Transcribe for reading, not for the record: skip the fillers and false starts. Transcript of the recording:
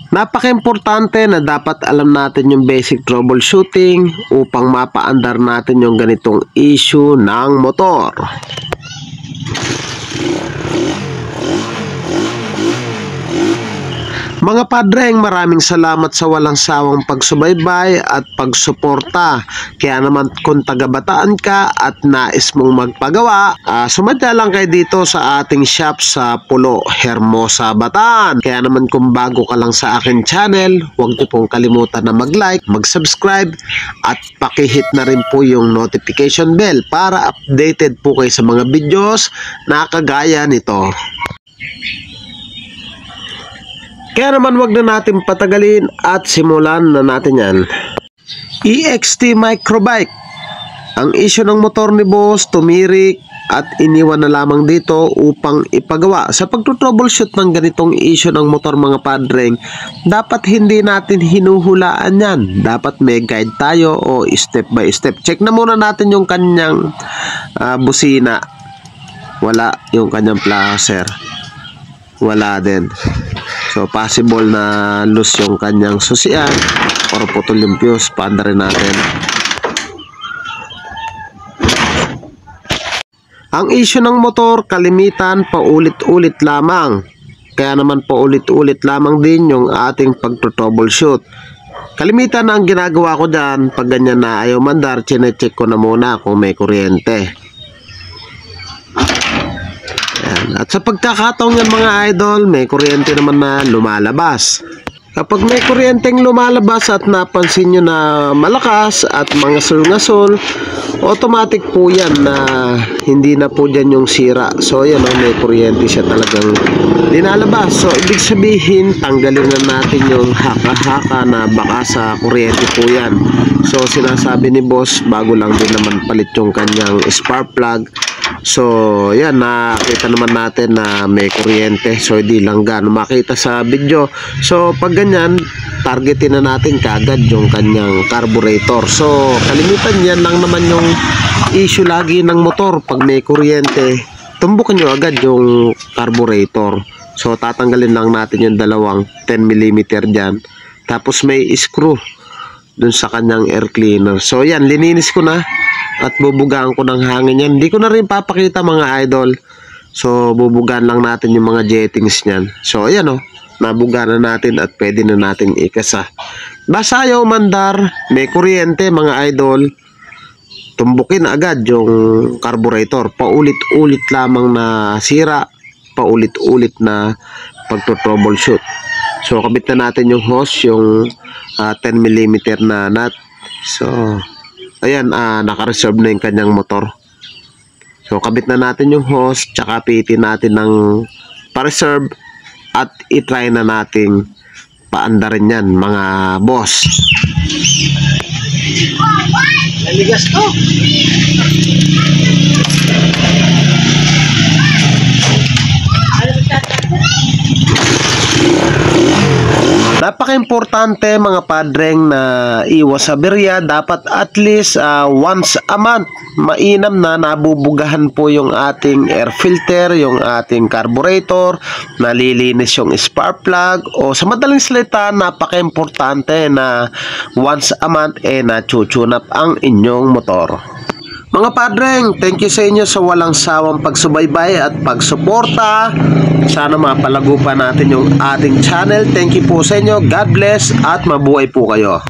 Napaka-importante na dapat alam natin yung basic troubleshooting upang mapaandar natin yung ganitong issue ng motor. Mga padreng, maraming salamat sa walang sawang pagsubaybay at pagsuporta. Kaya naman kung taga-Bataan ka at nais mong magpagawa, sumadya lang kayo dito sa ating shop sa Pulo, Hermosa, Bataan. Kaya naman kung bago ka lang sa akin channel, huwag niyo pong kalimutan na mag-like, mag-subscribe at pakihit na rin po yung notification bell para updated po kayo sa mga videos na kagaya nito. Kaya naman wag na natin patagalin at simulan na natin yan. EXT Microbike. Ang issue ng motor ni boss, tumirik at iniwan na lamang dito upang ipagawa. Sa pagtutroubleshoot ng ganitong issue ng motor mga padreng, dapat hindi natin hinuhulaan yan. Dapat may guide tayo o step by step. Check na muna natin yung kanyang busina. Wala yung kanyang placer. Wala din. So possible na loose yung kanyang susian or putol yung fuse. Paandarin natin. Ang issue ng motor, kalimitan paulit-ulit lamang. Kaya naman paulit-ulit lamang din yung ating pagtutroubleshoot. Kalimitan ang ginagawa ko dyan, pag ganyan na ayaw mandar, chinecheck ko na muna kung may kuryente. At sa pagkakataong yan mga idol, may kuryente naman na lumalabas. Kapag may kuryenteng lumalabas at napansin nyo na malakas at mga sul-ngasol, automatic po yan na hindi na po dyan yung sira. So yan, may kuryente siya talagang linalabas. So ibig sabihin, tanggalin na natin yung haka-haka na baka sa kuryente po yan. So sinasabi ni boss, bago lang din naman palit yung kanyang spark plug. So yan, nakita naman natin na may kuryente. So hindi lang gano'n makita sa video. So pag ganyan, targetin na natin kagad yung kanyang carburetor. So kalimitan yan lang naman yung issue lagi ng motor. Pag may kuryente, tumbukan nyo agad yung carburetor. So tatanggalin lang natin yung dalawang 10mm dyan. Tapos may screw dun sa kanyang air cleaner. So yan, lininis ko na at bubugaan ko ng hangin yan. Hindi ko na rin papakita mga idol. So bubugaan lang natin yung mga jettings nyan. So ayan nabugaan na natin at pwede na natin ikasa. Basta ayaw mandar, may kuryente mga idol, tumbukin agad yung carburetor. Paulit-ulit lamang na sira, paulit-ulit na pagto-troubleshoot. So kabit na natin yung hose, yung 10mm na nut. So ayan, naka-reserve na yung kanyang motor. So kabit na natin yung hose, tsaka pitin natin ng pa-reserve at itry na nating paandarin yan mga boss. Naligas to. Napaka-importante mga padreng na iwas sa berya. Dapat at least once a month mainam na nabubugahan po yung ating air filter, yung ating carburetor, nalilinis yung spark plug, o sa madaling salita, napaka-importante na once a month na-tune up ang inyong motor. Mga padreng, thank you sa inyo sa walang sawang pagsubaybay at pagsuporta. Sana mapalago pa natin yung ating channel. Thank you po sa inyo. God bless at mabuhay po kayo.